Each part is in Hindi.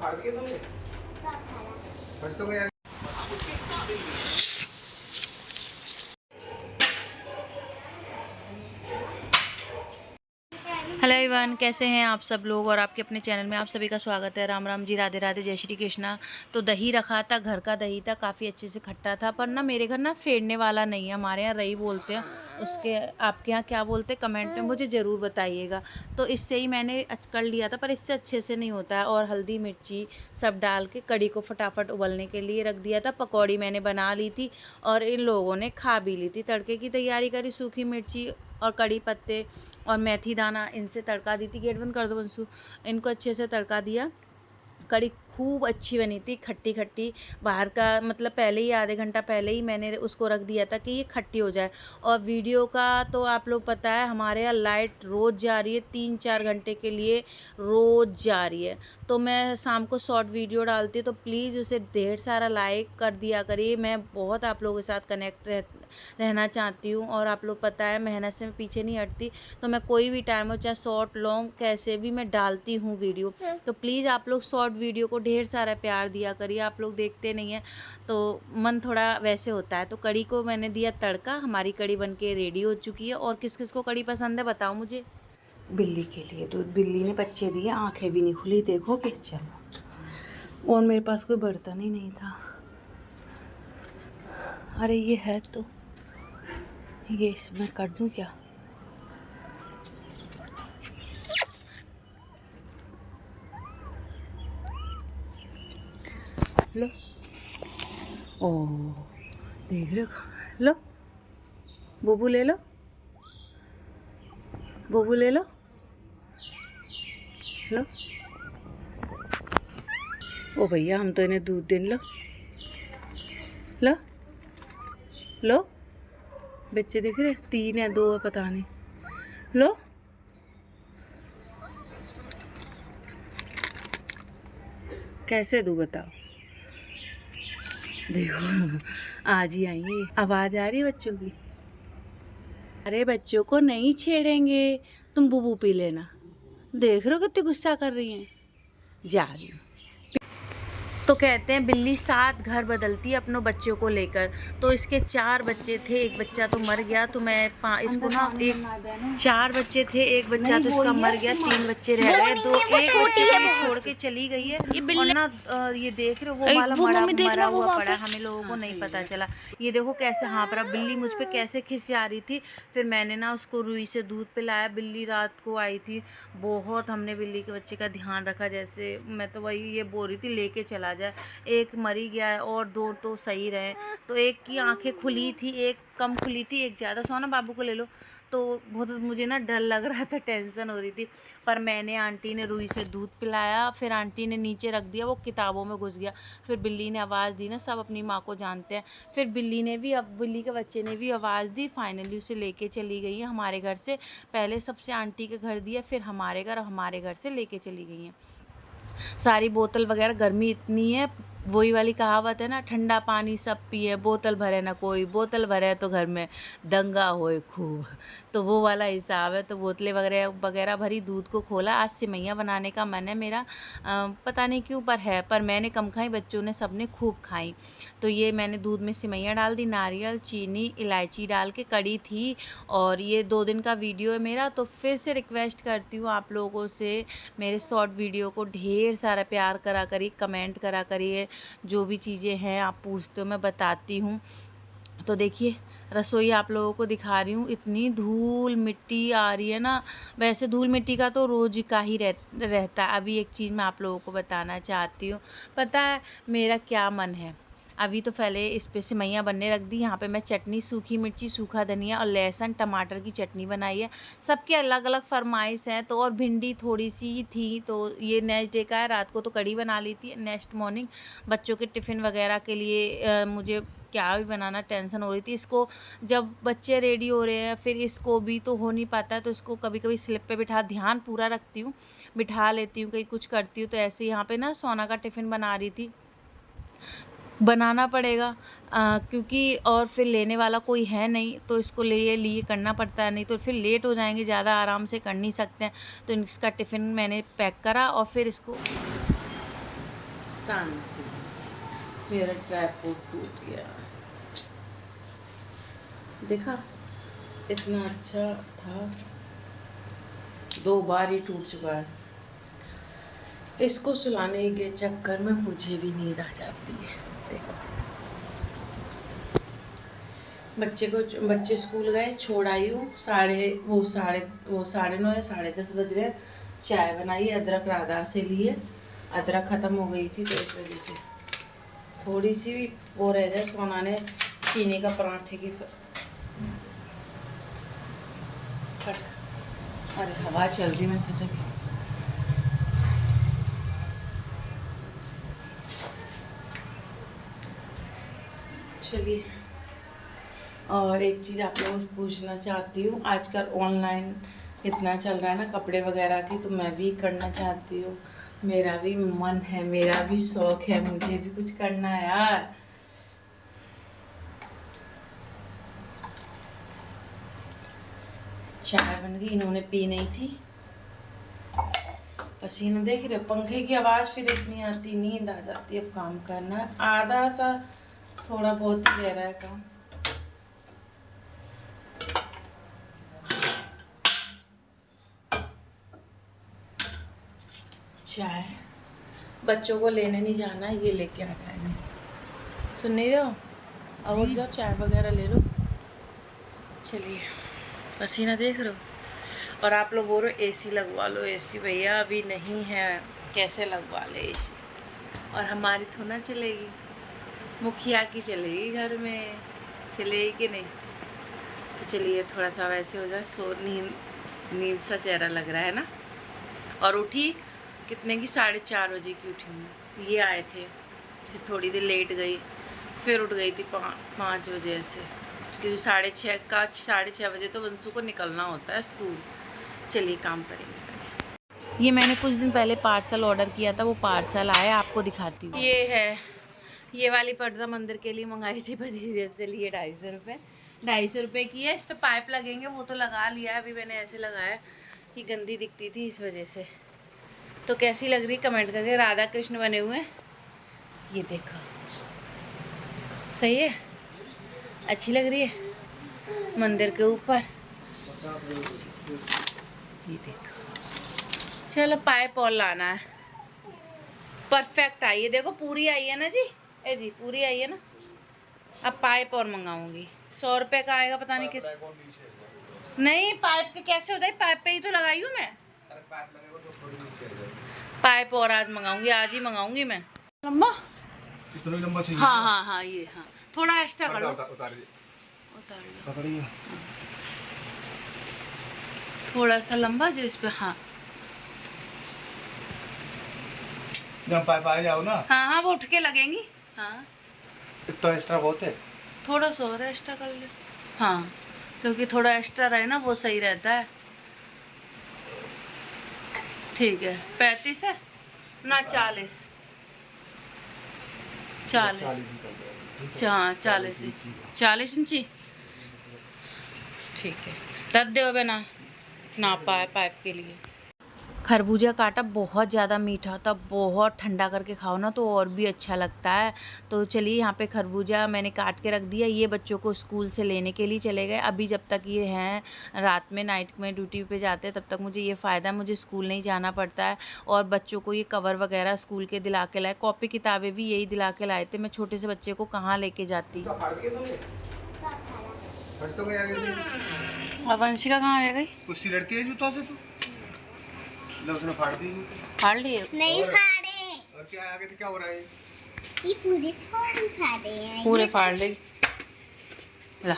हेलो एवरीवन, कैसे हैं आप सब लोग। और आपके अपने चैनल में आप सभी का स्वागत है। राम राम जी, राधे राधे, जय श्री कृष्णा। तो दही रखा था, घर का दही था, काफ़ी अच्छे से खट्टा था। पर ना मेरे घर ना फेरने वाला नहीं है, हमारे यहाँ रई बोलते हैं उसके। आपके यहाँ क्या बोलते हैं कमेंट में मुझे ज़रूर बताइएगा। तो इससे ही मैंने कर लिया था, पर इससे अच्छे से नहीं होता है। और हल्दी मिर्ची सब डाल के कड़ी को फटाफट उबलने के लिए रख दिया था। पकौड़ी मैंने बना ली थी और इन लोगों ने खा भी ली थी। तड़के की तैयारी करी, सूखी मिर्ची और कड़ी पत्ते और मेथी दाना इनसे तड़का दी थी। गेट बंद कर दो बंसू। इनको अच्छे से तड़का दिया। कड़ी खूब अच्छी बनी थी, खट्टी खट्टी। बाहर का मतलब पहले ही आधे घंटा पहले ही मैंने उसको रख दिया था कि ये खट्टी हो जाए। और वीडियो का तो आप लोग पता है, हमारे यहाँ लाइट रोज़ जा रही है, 3-4 घंटे के लिए रोज़ जा रही है। तो मैं शाम को शॉर्ट वीडियो डालती हूँ, तो प्लीज़ उसे ढेर सारा लाइक कर दिया करिए। मैं बहुत आप लोगों के साथ कनेक्ट रहना चाहती हूँ। और आप लोग पता है, मेहनत से मैं पीछे नहीं हटती। तो मैं कोई भी टाइम हो, चाहे शॉर्ट लॉन्ग कैसे भी मैं डालती हूँ वीडियो। तो प्लीज़ आप लोग शॉर्ट वीडियो को ढेर सारा प्यार दिया करिए। आप लोग देखते नहीं हैं तो मन थोड़ा वैसे होता है। तो कड़ी को मैंने दिया तड़का। हमारी कड़ी बनके रेडी हो चुकी है। और किस किस को कड़ी पसंद है बताओ मुझे। बिल्ली के लिए दूध, बिल्ली ने बच्चे दिए, आंखें भी नहीं खुली, देखो कि चलो। और मेरे पास कोई बर्तन ही नहीं था। अरे ये है तो ये इसमें कर दूं क्या? लो, ओ देख रहे हो? लो बूबू ले लो, बूबू ले लो, लो। ओ भैया, हम तो इन्हें दूध देने। लो लो लो, बच्चे दिख रहे? 3 है, 2 है, पता नहीं। लो, कैसे दूँ बताओ? देखो आज ही आई है। आवाज़ आ रही है बच्चों की। अरे बच्चों को नहीं छेड़ेंगे, तुम बूबू पी लेना। देख रहे हो कितनी गुस्सा कर रही हैं। जा रही हूँ। तो कहते हैं बिल्ली 7 घर बदलती है अपनों बच्चों को लेकर। तो इसके 4 बच्चे थे, एक बच्चा तो मर गया। तो मैं इसको ना 4 बच्चे थे, एक बच्चा तो इसका मर गया, 3 बच्चे रह गए। तो एक बच्चे को ये छोड़ के चली गई है। और ना ये देख रहे हो वो वाला मरा हुआ पड़ा, हमें लोगों को नहीं पता चला। ये देखो कैसे हाँफ रहा। बिल्ली मुझ पे कैसे खिसिया रही थी। फिर मैंने ना उसको रुई से दूध पिलाया। बिल्ली रात को आई थी, बहुत हमने बिल्ली के बच्चे का ध्यान रखा। जैसे मैं तो वही ये बोल रही थी लेके चला जाए। एक मरी गया है और 2 तो सही रहे। तो एक की आंखें खुली थी, एक कम खुली थी, एक ज़्यादा। सोना बाबू को ले लो। तो बहुत मुझे ना डर लग रहा था, टेंशन हो रही थी। पर मैंने आंटी ने रुई से दूध पिलाया, फिर आंटी ने नीचे रख दिया, वो किताबों में घुस गया। फिर बिल्ली ने आवाज़ दी ना, सब अपनी माँ को जानते हैं। फिर बिल्ली के बच्चे ने भी आवाज़ दी। फाइनली उसे लेके चली गई है हमारे घर से। पहले सबसे आंटी के घर दिया, फिर हमारे घर, हमारे घर से लेके चली गई हैं। सारी बोतल वगैरह, गर्मी इतनी है, वही वाली कहावत है ना, ठंडा पानी सब पिए, बोतल भरे ना कोई। बोतल भरे तो घर में दंगा होए खूब। तो वो वाला हिसाब है। तो बोतलें वगैरह वगैरह भरी, दूध को खोला। आज सेवइयाँ बनाने का मन है मेरा, पता नहीं क्यों पर है। पर मैंने कम खाई, बच्चों ने सबने खूब खाई। तो ये मैंने दूध में सेवइयाँ डाल दी, नारियल, चीनी, इलायची डाल के। कड़ी थी। और ये 2 दिन का वीडियो है मेरा। तो फिर से रिक्वेस्ट करती हूँ आप लोगों से, मेरे शॉर्ट वीडियो को ढेर सारा प्यार करा करिए, कमेंट करा करिए। जो भी चीज़ें हैं आप पूछते हो मैं बताती हूँ। तो देखिए रसोई आप लोगों को दिखा रही हूँ। इतनी धूल मिट्टी आ रही है ना। वैसे धूल मिट्टी का तो रोज़ का ही रहता है। अभी एक चीज़ मैं आप लोगों को बताना चाहती हूँ। पता है मेरा क्या मन है? अभी तो पहले इस पे सेवइयाँ बनने रख दी। यहाँ पे मैं चटनी, सूखी मिर्ची, सूखा धनिया और लहसुन टमाटर की चटनी बनाई है। सबकी अलग अलग फरमाइश है। तो और भिंडी थोड़ी सी थी। तो ये नेक्स्ट डे का है। रात को तो कड़ी बना ली थी। नेक्स्ट मॉर्निंग बच्चों के टिफ़िन वगैरह के लिए मुझे क्या भी बनाना टेंशन हो रही थी। इसको जब बच्चे रेडी हो रहे हैं, फिर इसको भी तो हो नहीं पाता है। तो इसको कभी कभी स्लिप पे बिठा, ध्यान पूरा रखती हूँ, बिठा लेती हूँ, कहीं कुछ करती हूँ। तो ऐसे यहाँ पे ना सोना का टिफ़िन बना रही थी। बनाना पड़ेगा क्योंकि और फिर लेने वाला कोई है नहीं। तो इसको लिए करना पड़ता है, नहीं तो फिर लेट हो जाएंगे, ज़्यादा आराम से कर नहीं सकते हैं। तो इसका टिफ़िन मैंने पैक करा और फिर इसको शांति। मेरा ट्राइपॉड टूट गया, देखा इतना अच्छा था, 2 बार ही टूट चुका है। इसको सुलाने के चक्कर में मुझे भी नींद आ जाती है। देखो बच्चे स्कूल गए, छोड़ आई हूँ। साढ़े 9 या 10:30 बज रहे। चाय बनाई, अदरक राधा से लिए, अदरक ख़त्म हो गई थी तो इस वजह से थोड़ी सी भी वो रह जाए। सोना ने चीनी का पराठे की अरे हवा चल रही, मैं सोचा चलिए। और एक चीज़ आप लोगों से पूछना चाहती हूँ, आजकल ऑनलाइन इतना चल रहा है ना कपड़े वगैरह की, तो मैं भी करना चाहती हूँ। मेरा भी मन है, मेरा भी शौक है, मुझे भी कुछ करना है यार। चाय बन गई, इन्होंने पी नहीं थी। पसीना देख रहे, पंखे की आवाज़ फिर इतनी आती, नींद आ जाती। अब काम करना है, आधा सा थोड़ा बहुत ही रह रहा है काम। चाय बच्चों को लेने नहीं जाना है, ये लेके आ जाएंगे। सुन नहीं रहे हो? अब उठ जाओ, चाय वगैरह ले लो। चलिए, पसीना देख रहे हो। और आप लोग बोल रहे हो एसी लगवा लो, एसी भैया अभी नहीं है, कैसे लगवा ले एसी। और हमारी थोड़ा ना चलेगी, मुखिया की चलेगी घर में, चलेगी कि नहीं। तो चलिए थोड़ा सा वैसे हो जाए, सो नींद सा चेहरा लग रहा है ना। और उठी कितने की, 4:30 बजे की उठी हूँ। ये आए थे, फिर थोड़ी देर लेट गई, फिर उठ गई थी 5 बजे से, क्योंकि 6:30 बजे तो वंशु को निकलना होता है स्कूल। चलिए काम करेंगे। ये मैंने कुछ दिन पहले पार्सल ऑर्डर किया था, वो पार्सल आया, आपको दिखाती हूँ। ये है, ये वाली पर्दा मंदिर के लिए मंगाई थी, बजीरेब से लिए 250 रुपये। 250 रुपये की है। इस पर पाइप लगेंगे, वो तो लगा लिया है, अभी मैंने ऐसे लगाया, ये गंदी दिखती थी इस वजह से। तो कैसी लग रही कमेंट करके। राधा कृष्ण बने हुए, ये देखो सही है, अच्छी लग रही है मंदिर के ऊपर। ये देखो, चलो पाइप और लाना है। परफेक्ट आई है, देखो पूरी आई है ना जी, ए जी पूरी आई है ना। अब पाइप और मंगाऊंगी, 100 रुपये का आएगा, पता नहीं कितना। नहीं पाइप के कैसे हो जाए, पाइप पे ही तो लगाई हूँ मैं। पाइप और आज मंगाऊंगी, आज ही मंगाऊंगी मैं। लंबा, इतना लंबा चाहिए? हाँ ये हाँ, थोड़ा एक्स्ट्रा कर लो। उतार लो थोड़ा सा लंबा जो इस पे। हाँ जब पाइप आ जाओ ना। हाँ वो उठ के लगेंगी। हाँ इतना एक्स्ट्रा बहुत है, थोड़ा सा और एक्स्ट्रा कर ले। हाँ क्योंकि थोड़ा एक्स्ट्रा रहे ना, वो सही रहता है। ठीक है, 35 है ना, 40 40 इंची। ठीक है, रख दो बना नापा है पाइप के लिए। खरबूजा काटा, बहुत ज़्यादा मीठा था, बहुत ठंडा करके खाओ ना तो और भी अच्छा लगता है। तो चलिए यहाँ पे खरबूजा मैंने काट के रख दिया। ये बच्चों को स्कूल से लेने के लिए चले गए। अभी जब तक ये हैं रात में, नाइट में ड्यूटी पे जाते हैं, तब तक मुझे ये फ़ायदा है, मुझे स्कूल नहीं जाना पड़ता है। और बच्चों को ये कवर वगैरह स्कूल के दिला के लाए, कॉपी किताबें भी यही दिला के लाए थे। मैं छोटे से बच्चे को कहाँ लेके जाती। और वंशिका कहाँ रह गई? कुछ लड़ती है जूता से, तो उसने फाड़ दी। फाड़ लिए? नहीं फाड़े। और क्या आगे से क्या हो रहा है? ये पूरे थोड़ी फाड़े हैं। पूरे फाड़ ले। ला।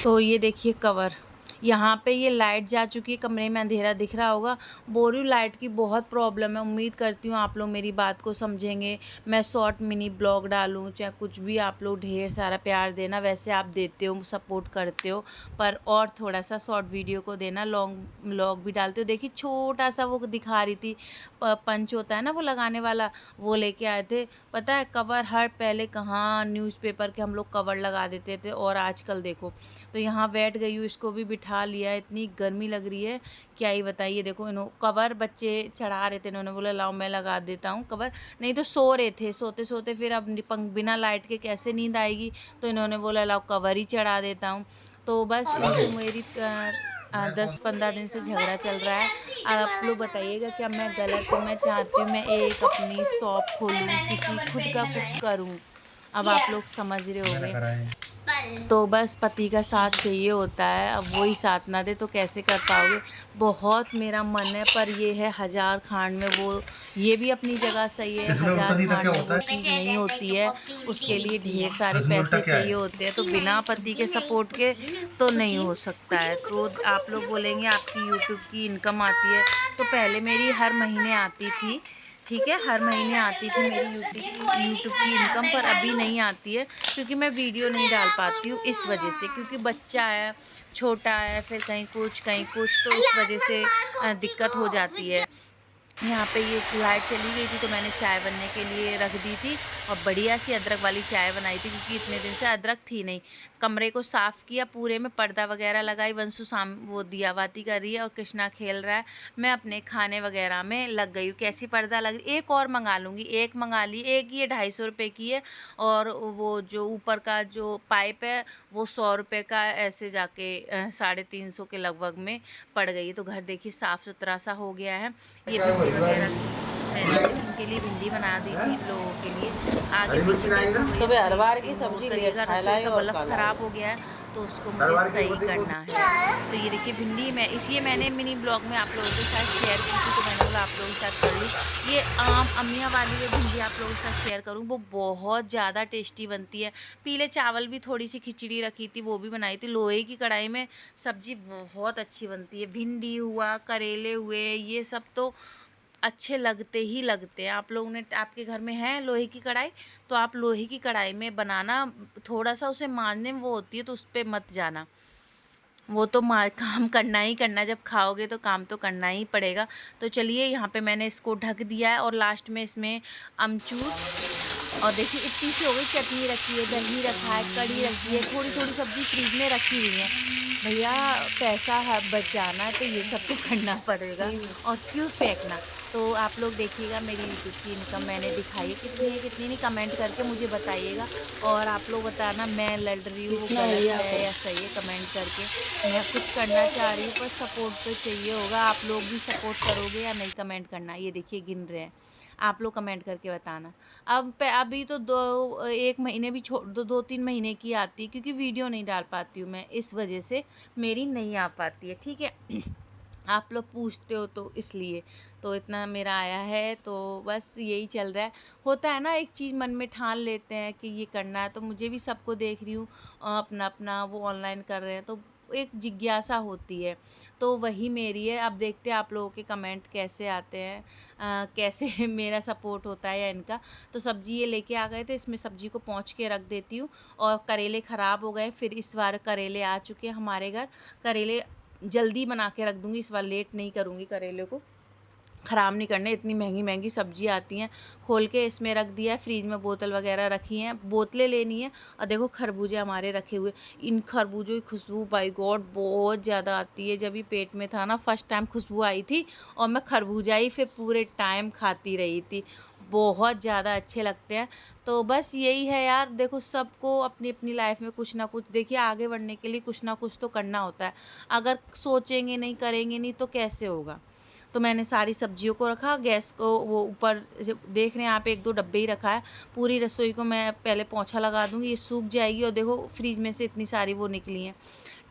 तो ये देखिए कवर, यहाँ पे ये लाइट जा चुकी है, कमरे में अंधेरा दिख रहा होगा। बोल रही हूँ लाइट की बहुत प्रॉब्लम है। उम्मीद करती हूँ आप लोग मेरी बात को समझेंगे। मैं शॉर्ट मिनी ब्लॉग डालूँ चाहे कुछ भी, आप लोग ढेर सारा प्यार देना, वैसे आप देते हो, सपोर्ट करते हो, पर और थोड़ा सा शॉर्ट वीडियो को देना। लॉन्ग ब्लॉग भी डालते हो। देखिए छोटा सा वो दिखा रही थी, पंच होता है ना वो लगाने वाला, वो लेके आए थे। पता है कवर हर पहले कहाँ न्यूज़पेपर के हम लोग कवर लगा देते थे, और आजकल देखो। तो यहाँ बैठ गई हूँ, इसको भी बिठा बैठा लिया, इतनी गर्मी लग रही है क्या ही बताइए। देखो इन्हों कवर बच्चे चढ़ा रहे थे, इन्होंने बोला लाओ मैं लगा देता हूँ कवर, नहीं तो सो रहे थे, सोते सोते फिर अब बिना लाइट के कैसे नींद आएगी, तो इन्होंने बोला लाओ कवर ही चढ़ा देता हूँ। तो बस इनसे मेरी 10-15 दिन से झगड़ा चल रहा है। आप लोग बताइएगा क्या मैं गलत हूँ? मैं चाहती हूँ मैं एक अपनी शॉप खोलूँ, किसी खुद का कुछ करूँ। अब आप लोग समझ रहे होंगे। तो बस पति का साथ चाहिए होता है, अब वही साथ ना दे तो कैसे कर पाओगे। बहुत मेरा मन है, पर ये है हजार खांड में वो, ये भी अपनी जगह सही है, हजार खांड में वो चीज़ नहीं होती है, उसके लिए ढेर सारे पैसे चाहिए होते हैं। तो बिना पति के सपोर्ट के तो नहीं हो सकता है। तो आप लोग बोलेंगे आपकी यूट्यूब की इनकम आती है, तो पहले मेरी हर महीने आती थी, ठीक है, हर महीने आती थी मेरी यूट्यूब की इनकम, पर अभी नहीं आती है क्योंकि मैं वीडियो नहीं डाल पाती हूँ इस वजह से, क्योंकि बच्चा है, छोटा है, फिर कहीं कुछ तो इस वजह से दिक्कत हो जाती है। यहाँ पे ये लाइट चली गई थी तो मैंने चाय बनने के लिए रख दी थी और बढ़िया सी अदरक वाली चाय बनाई थी, क्योंकि इतने दिन से अदरक थी नहीं। कमरे को साफ़ किया, पूरे में पर्दा वगैरह लगाई, वंशु वो दिया बाती कर रही है और कृष्णा खेल रहा है, मैं अपने खाने वगैरह में लग गई हूँ। कैसी पर्दा लग रही, एक और मंगा लूँगी, एक मंगा ली, एक ये 250 रुपये की है और वो जो ऊपर का जो पाइप है वो 100 रुपये का, ऐसे जाके 350 के लगभग में पड़ गई। तो घर देखिए साफ़ सुथरा सा हो गया है। ये भिंडी वगैरह मैंने टिफिन के लिए भिंडी बना दी थी लोगों के लिए। आगे पीछे तो हर बार की सब्जी रसोई का बल्ब खराब हो गया है तो उसको मुझे सही करना है। तो ये देखिए भिंडी, मैं इसलिए मैंने मिनी ब्लॉग में आप लोगों के साथ शेयर की थी, तो मैंने बोला आप लोगों के साथ कर लूँ। ये अम्मियाँ वाली ये भिंडी आप लोगों के साथ शेयर करूँ, वो बहुत ज़्यादा टेस्टी बनती है। पीले चावल भी, थोड़ी सी खिचड़ी रखी थी वो भी बनाई थी, लोहे की कढ़ाई में सब्जी बहुत अच्छी बनती है। भिंडी हुआ, करेले हुए, ये सब तो अच्छे लगते ही लगते हैं। आप लोगों ने, आपके घर में है लोहे की कढ़ाई, तो आप लोहे की कढ़ाई में बनाना, थोड़ा सा उसे मारने में वो होती है तो उस पर मत जाना, वो तो काम करना ही करना, जब खाओगे तो काम तो करना ही पड़ेगा। तो चलिए यहाँ पे मैंने इसको ढक दिया है और लास्ट में इसमें अमचूर, और देखिए इतनी सी हो गई, चटनी रखी है, दही रखा है, कढ़ी रखी है, थोड़ी थोड़ी सब्जी फ्रिज में रखी हुई है। भैया पैसा है बचाना है तो ये सब तो करना पड़ेगा, और क्यों फेंकना। तो आप लोग देखिएगा मेरी यूट्यूब की इनकम मैंने दिखाई है कितनी है कितनी नहीं, कमेंट करके मुझे बताइएगा। और आप लोग बताना मैं लड़ रही हूँ गलत है या सही है, कमेंट करके। मैं कुछ करना चाह रही हूँ पर सपोर्ट तो चाहिए होगा, आप लोग भी सपोर्ट करोगे या नहीं, कमेंट करना। ये देखिए गिन रहे हैं, आप लोग कमेंट करके बताना। अभी तो 1 महीने भी छोड़ दो, 2-3 महीने की आती है, क्योंकि वीडियो नहीं डाल पाती हूँ मैं, इस वजह से मेरी नहीं आ पाती है, ठीक है। आप लोग पूछते हो तो इसलिए, तो इतना मेरा आया है, तो बस यही चल रहा है। होता है ना, एक चीज़ मन में ठान लेते हैं कि ये करना है, तो मुझे भी सबको देख रही हूँ अपना अपना वो ऑनलाइन कर रहे हैं, तो एक जिज्ञासा होती है, तो वही मेरी है। अब देखते हैं आप लोगों के कमेंट कैसे आते हैं, कैसे मेरा सपोर्ट होता है या इनका। तो सब्जी ये लेके आ गए थे, इसमें सब्जी को पोंछ के रख देती हूँ। और करेले ख़राब हो गए, फिर इस बार करेले आ चुके हैं हमारे घर। करेले जल्दी बना के रख दूँगी, इस बार लेट नहीं करूँगी, करेले को ख़राब नहीं करने। इतनी महंगी महंगी सब्जी आती हैं। खोल के इसमें रख दिया है, फ्रिज में बोतल वगैरह रखी हैं, बोतलें लेनी है। और देखो खरबूजे हमारे रखे हुए, इन खरबूजों की खुशबू बाय गॉड बहुत ज़्यादा आती है। जब भी पेट में था ना, फर्स्ट टाइम खुशबू आई थी और मैं खरबूजा ही फिर पूरे टाइम खाती रही थी, बहुत ज़्यादा अच्छे लगते हैं। तो बस यही है यार, देखो सबको अपनी अपनी लाइफ में कुछ ना कुछ, देखिए आगे बढ़ने के लिए कुछ ना कुछ तो करना होता है। अगर सोचेंगे नहीं, करेंगे नहीं तो कैसे होगा। तो मैंने सारी सब्जियों को रखा, गैस को वो ऊपर देख रहे हैं आप, 1-2 डब्बे ही रखा है। पूरी रसोई को मैं पहले पोंछा लगा दूँगी, ये सूख जाएगी। और देखो फ्रिज में से इतनी सारी वो निकली हैं।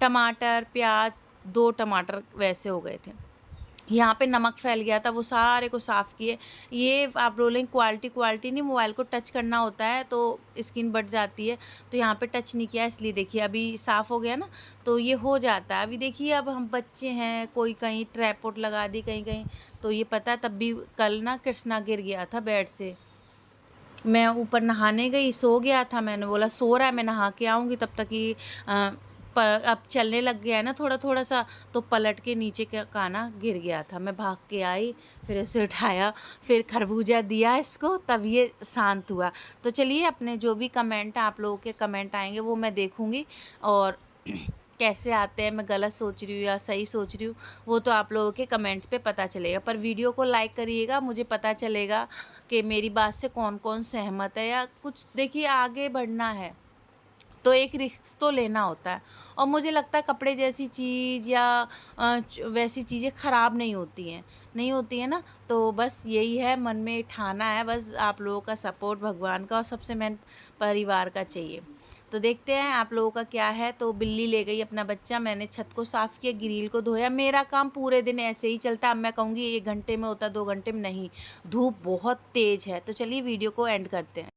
टमाटर, प्याज, 2 टमाटर वैसे हो गए थे। यहाँ पे नमक फैल गया था, वो सारे को साफ़ किए। ये आप बोलेंगे क्वालिटी नहीं, मोबाइल को टच करना होता है तो स्क्रीन बढ़ जाती है, तो यहाँ पे टच नहीं किया, इसलिए देखिए अभी साफ़ हो गया ना, तो ये हो जाता है। अभी देखिए अब हम बच्चे हैं, कोई कहीं ट्राइपॉड लगा दी कहीं कहीं, तो ये पता है। तब भी कल ना कृष्णा गिर गया था बेड से, मैं ऊपर नहाने गई, सो गया था, मैंने बोला सो रहा है मैं नहा के आऊँगी, तब तक ही अब चलने लग गया है ना थोड़ा थोड़ा सा, तो पलट के नीचे का ना गिर गया था। मैं भाग के आई, फिर इसे उठाया, फिर खरबूजा दिया इसको, तब ये शांत हुआ। तो चलिए अपने जो भी कमेंट आप लोगों के कमेंट आएंगे वो मैं देखूँगी और कैसे आते हैं, मैं गलत सोच रही हूँ या सही सोच रही हूँ, वो तो आप लोगों के कमेंट्स पे पता चलेगा। पर वीडियो को लाइक करिएगा, मुझे पता चलेगा कि मेरी बात से कौन कौन सहमत है या कुछ। देखिए आगे बढ़ना है तो एक रिस्क तो लेना होता है, और मुझे लगता है कपड़े जैसी चीज़ या वैसी चीज़ें ख़राब नहीं होती हैं ना। तो बस यही है, मन में ठाना है, बस आप लोगों का सपोर्ट, भगवान का और सबसे मेन परिवार का चाहिए। तो देखते हैं आप लोगों का क्या है। तो बिल्ली ले गई अपना बच्चा, मैंने छत को साफ़ किया, ग्रिल को धोया। मेरा काम पूरे दिन ऐसे ही चलता है। अब मैं कहूँगी 1 घंटे में होता, 2 घंटे में नहीं, धूप बहुत तेज़ है। तो चलिए वीडियो को एंड करते हैं।